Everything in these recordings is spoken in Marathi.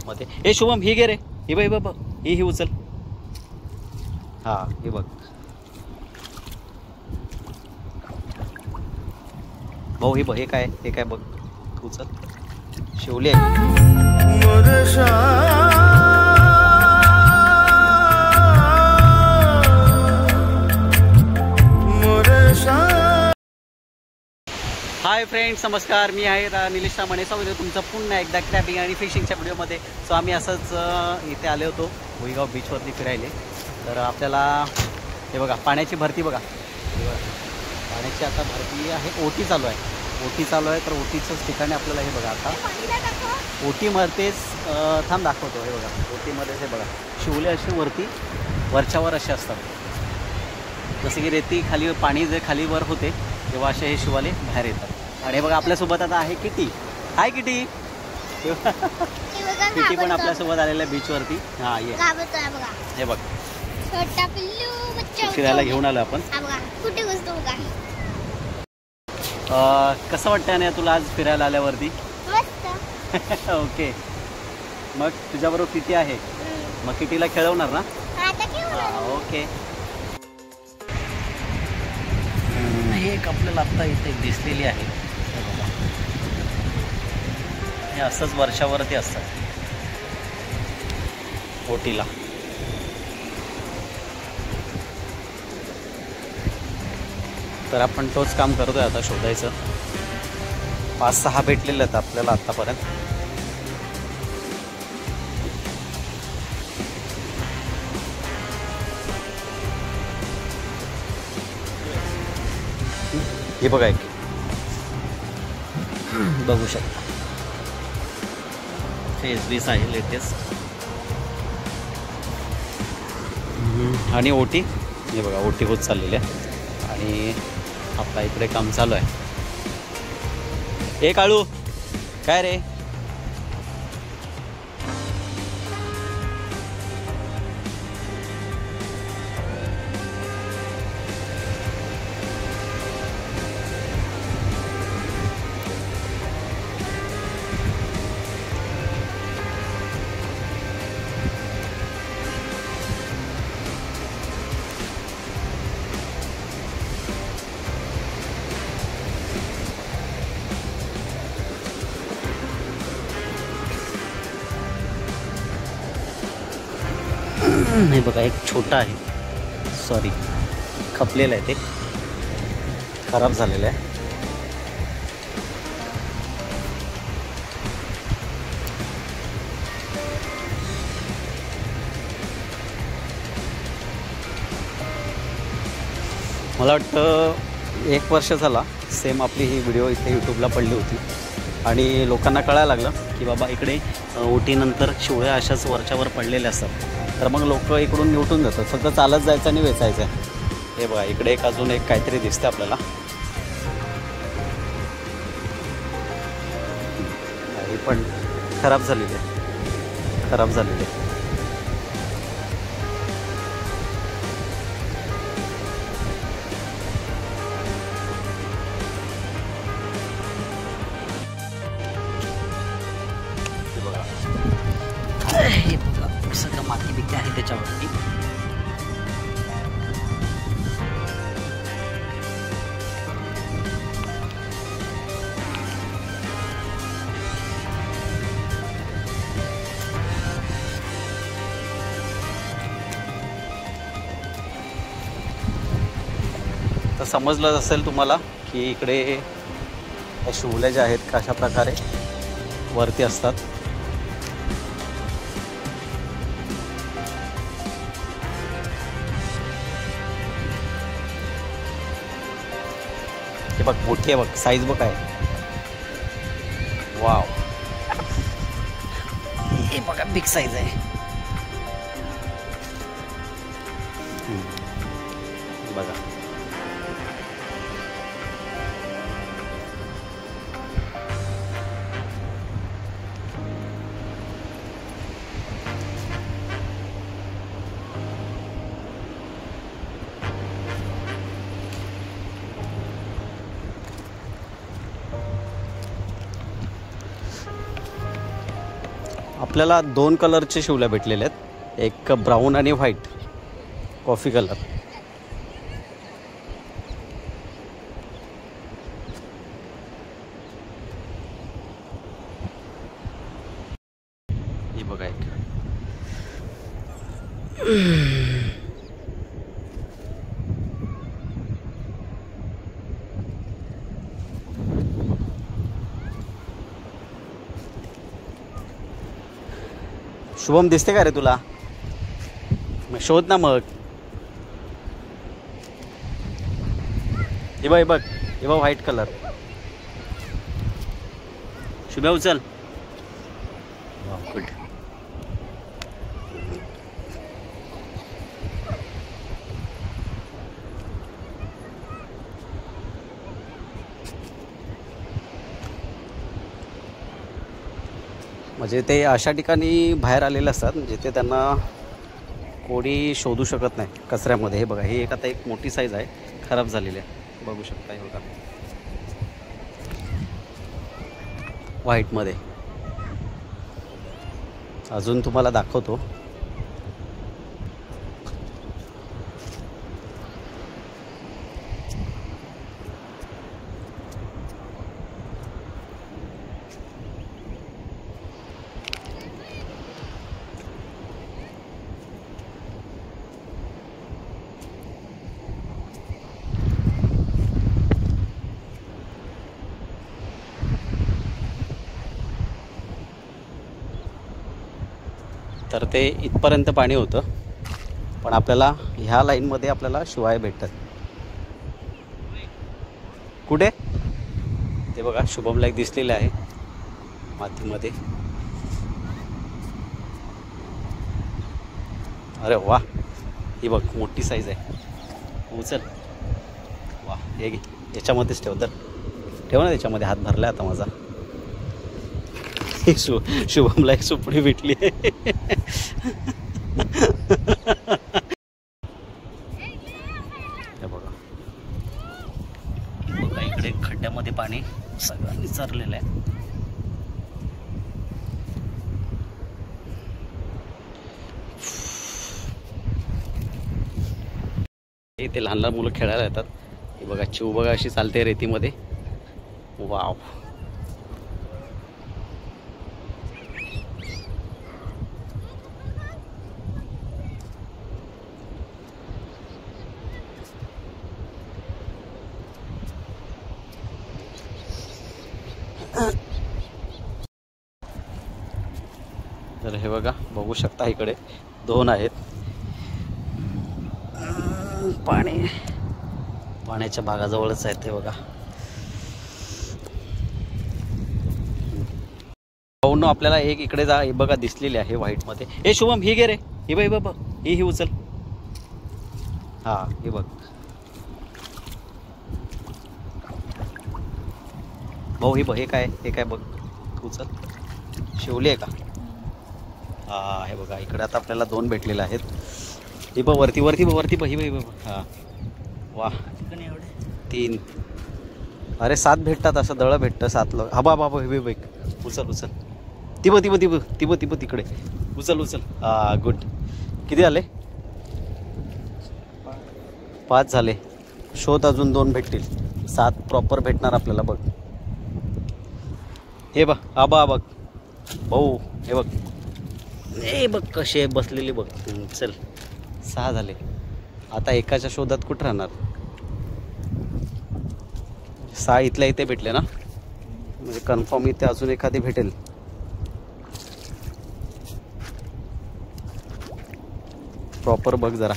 मध्ये हे शुभम ही घे रे, ही बघ बघ ही उचल. हा हे बघ भाऊ, हे बघ हे काय बघ, उचल. शिवले हाय फ्रेंड्स, नमस्कार. मी आहे निलेश रामणे. स्वागत आहे तुमचं पुन्हा एकदा क्रॅबिंग आणि फिशिंगच्या व्हिडिओमध्ये. सो आम्ही असंच इथे आले होतो भुईगाव बीचवरती फिरायले. तर आपल्याला हे बघा पाण्याची भरती बघा, पाण्याची आता भरती आहे. ओटी चालू आहे तर ओटीचंच ठिकाणी आपल्याला हे बघा आता ओटीमध्येच थांब दाखवतो. हे बघा ओटीमध्ये हे बघा शिवले असे वरच्यावर असे असतात. जसे की रेती खाली पाणी जे खाली वर होते तेव्हा असे हे शिवाले बाहेर येतात. आणि बघा आपल्यासोबत आता आहे किटी. हाय किटी. किटी पण आपल्यासोबत आलेल्या बीचवरती. हां ये हे बघ फिरायला घेऊन आलो आपण. कसं वाटतं ना तुला आज फिरायला आल्यावरती? ओके. मग तुझ्याबरोबर किटी आहे, मग किटीला खेळवणार ना? ओके. हे एक आपल्याला आत्ता इथे दिसलेली आहे. हे असंच वर्षावरती असतात ओटीला. तर आपण तोच काम करतोय आता, शोधायचं. 5-6 भेटलेले आहेत आपल्याला आत्तापर्यंत. हे बघा एक बघू शकता फेस 20 आहे लेटेस्ट. आणि ओटी हे बघा ओटी होत चाललेली आहे. आणि आपला इकडे काम चालू आहे. ए काळू काय रे? हे बघा एक छोटा आहे, सॉरी खपलेलं आहे, ते खराब झालेलं आहे. मला वाटतं 1 वर्ष झाला सेम आपली ही व्हिडिओ इथे यूट्यूबला पडली होती. आणि लोकांना कळायला लागलं की बाबा इकडे ओटीनंतर शिवळ्या अशाच वरच्यावर पडलेल्या असतात. तर मग लोक इकडून निवटून जातात, फक्त चालत जायचं आणि वेचायचं आहे. हे बघा इकडे एक अजून एक काहीतरी दिसतं आपल्याला. ही पण खराब झालेली आहे. हे बघा सगळं माती बिती आहे त्याच्यावरती. तर समजलं असेल तुम्हाला की इकडे या शिवल्या ज्या आहेत कशा प्रकारे वरती असतात. हे बघ मोठी आहे बघ, साईज बघ आहे. वाव, हे बघा बिग साईज आहे. बघा आपल्याला 2 कलरचे शिवल्या भेटलेले आहेत, एक ब्राऊन आणि व्हाईट कॉफी कलर. हे बघा एक शुभम दिसते का रे तुला? मग शोध ना मग. हे बघ व्हाईट कलर. शुभ्या उचल. गुड. म्हणजे ते अशा ठिकाणी बाहेर आलेले असतात जिथे त्यांना कोणी शोधू शकत नाही कचऱ्यामध्ये. हे बघा, ही एक आता एक मोठी साईज आहे, खराब झालेली आहे, बघू शकता. हे बघा व्हाईटमध्ये. अजून तुम्हाला दाखवतो. तर ते इथपर्यंत पाणी होतं, पण आपल्याला ह्या लाईनमध्ये आपल्याला शिवाय भेटतात. कुठे ते बघा, शुभमला एक दिसलेलं आहे मातीमध्ये. अरे वा, ही बघ मोठी साईज आहे. उचल. वा, हे घे, याच्यामध्येच ठेव. तर ठेव ना त्याच्यामध्ये. हात भरला आता माझा. शुभमला एक सुपडी भेटली. बघा इकडे खड्ड्यामध्ये पाणी सगळं विचारलेलं आहे. इथे लहान लहान मुलं खेळायला येतात. हे बघा, चिव बघा अशी चालते रेतीमध्ये. वाव. तर हे बघा, बघू शकता इकडे 2 आहेत. पाण्याच्या भागाजवळच आहेत. हे बघा, पाहून आपल्याला एक इकडे जा. हे बघा दिसलेली आहे व्हाईटमध्ये. हे शुभम, ही घे रे. ही बघ बाबा, ही उचल. हा, हे बघ भाऊ, ही बघ. हे काय बघ, उचल. शिवली आहे का? हा, हे बघा इकडे आता आपल्याला 2 भेटलेले आहेत. ही बघ वरती बघ. ही बघ. हा, वा. 3. अरे 7 भेटतात. असं दळं भेटतं 7 लोक. हा बाबा, हे बघ. उचल. ती बघ तिकडे. उचल. हा, गुड. किती झाले? 5 झाले. शोध, अजून 2 भेटतील. 7 प्रॉपर भेटणार आपल्याला. बघ हे बघ. आबा बघ भाऊ. हे बघ. ए बघ कसे बसलेली बघ. चल, 6 झाले. आता एकाच्या शोधात कुठं राहणार? 6 इथल्या इथे भेटले ना, म्हणजे कन्फर्म इथे अजून एखादी भेटेल. प्रॉपर बघ जरा.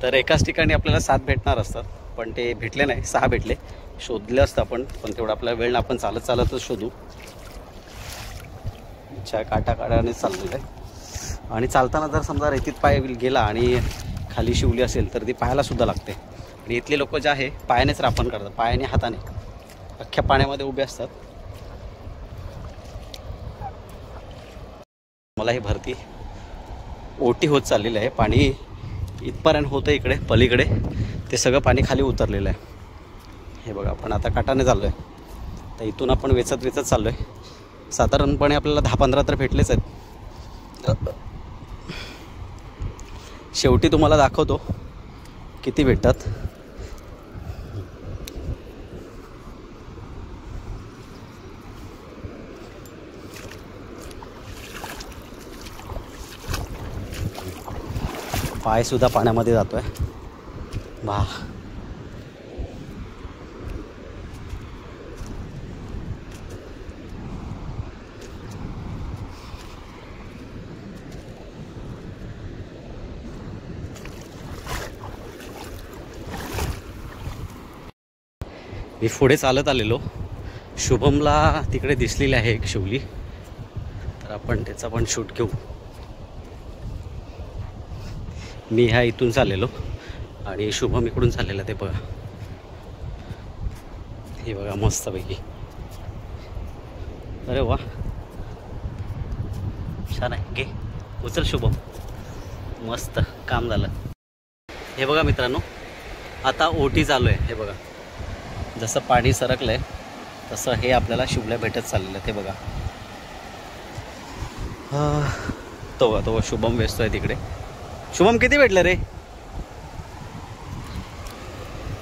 तर एकाच ठिकाणी आपल्याला 7 भेटणार असतात, पण ते भेटले नाही. 6 भेटले. शोधले असतं आपण, पण तेवढा आपल्याला वेळ. आपण चालतच शोधू. काटाकाटाने चाललेलं आहे. आणि चालताना जर समजा रेतीत पाय गेला आणि खाली शिवली असेल तर ती पायाला सुद्धा लागते. आणि इथले लोक जे आहे पायानेच रापण करतात, पायाने हाताने अख्ख्या पाण्यामध्ये उभे असतात. मला ही भरती ओटी होत चाललेली आहे. पाणी इथपर्यंत होतं, इकडे पलीकडे ते सगळं पाणी खाली उतरलेलं आहे. हे बघा, आपण आता काटाने चाललो आहे. तर इथून आपण वेचत चाललो आहे. साधारणपणे आपल्याला 10-15 तर भेटलेच आहेत. शेवटी तुम्हाला दाखवतो किती भेटतात. पायसुद्धा पाण्यामध्ये जातो आहे. वाह, मी पुढे चालत आलेलो. शुभमला तिकडे दिसलेली आहे एक शिवली, तर आपण त्याचा पण शूट घेऊ. मी ह्या इथून चाललेलो आणि शुभम इकडून चाललेला. ते बघा, हे बघा मस्तपैकी. अरे वा, छान आहे. घे उचल शुभम, मस्त काम झालं. हे बघा मित्रांनो, आता ओटी चालू आहे. हे बघा, जसं पाणी सरकलं आहे तसं हे आपल्याला शिवल्या भेटत चाललेलं. ते बघा, तो शुभम व्यस्त आहे तिकडे. शुभम किती भेटलं रे?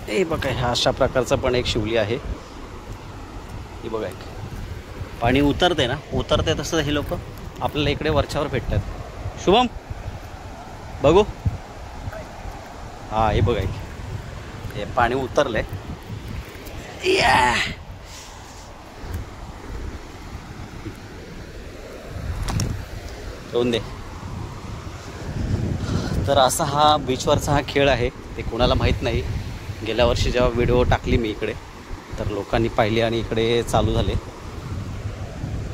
हे बघा, ह्या अशा प्रकारचं पण एक शिवली आहे. हे बघा, एक पाणी उतरते ना, उतरते तसं हे लोक आपल्याला इकडे वरच्यावर भेटतात. शुभम बघू. हां, हे बघा, एक हे पाणी उतरलंय. ठेवून दे. तर असा हा बीचवरचा हा खेळ आहे. ते कोणाला माहीत नाही. गेल्या वर्षी जेव्हा व्हिडिओ टाकली मी इकडे, तर लोकांनी पाहिली आणि इकडे चालू झाले.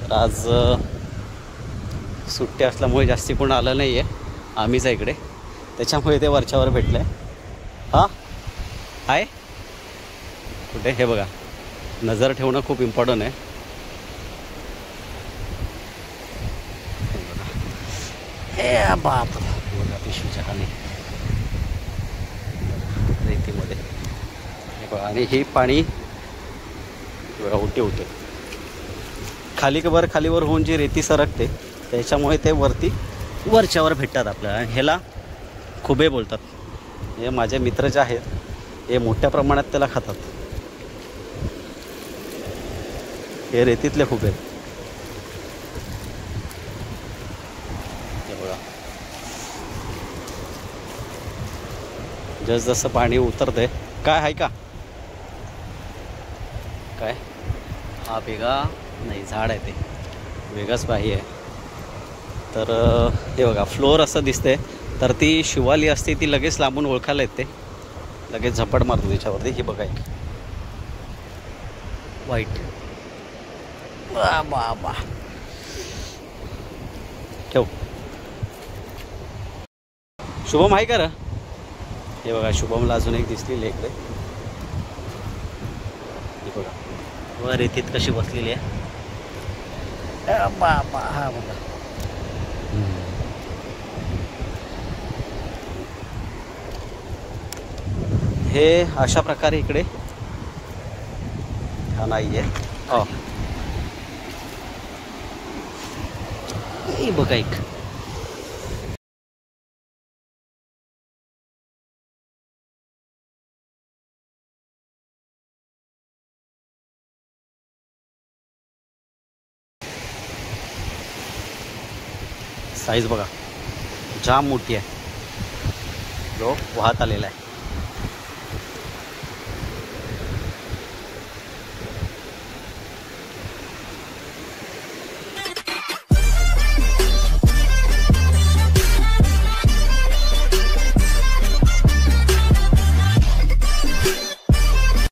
तर आज सुट्टी असल्यामुळे जास्ती कोण आलं नाही आहे, आम्हीच आहे इकडे, त्याच्यामुळे ते वरच्यावर भेटलं आहे. हां आहे कुठे? हे बघा, नजर ठेवणं खूप इम्पॉर्टंट आहे. हे बाप, बघा पिशवीच्या खाली रेतीमध्ये. हे बघा, आणि हे पाणी ओटे होते खालीवर होऊन जी रेती सरकते त्याच्यामुळे ते वरच्यावर भेटतात आपल्याला. ह्याला खुबे बोलतात. हे माझे मित्र जे आहेत हे मोठ्या प्रमाणात त्याला खातात. हे रेतीतले खुबे. हे बघा, जसं पाणी उतरतंय. काय आहे का? काय? हा वेगा नाही, झाड आहे ते, वेगळाच पाही आहे. तर हे बघा, फ्लोअर असं दिसतंय. तर ती शिवाली असते, ती लगेच लांबून ओळखायला येते, लगेच झपट मारतो त्याच्यावरती. हे बघा, एक व्हाईट. बा ठेव. शुभम आहे का र? हे बघा, शुभमला अजून एक दिसलेली इकडे. हे बघा, वर रेतीत कशी बसलेली आहे. बाबा, हा बघा. हे अशा प्रकारे इकडे हा नाही आहे. हो, हे बघा, एक साईज बघा, जाम मोठी आहे. जो वाहत आलेला आहे.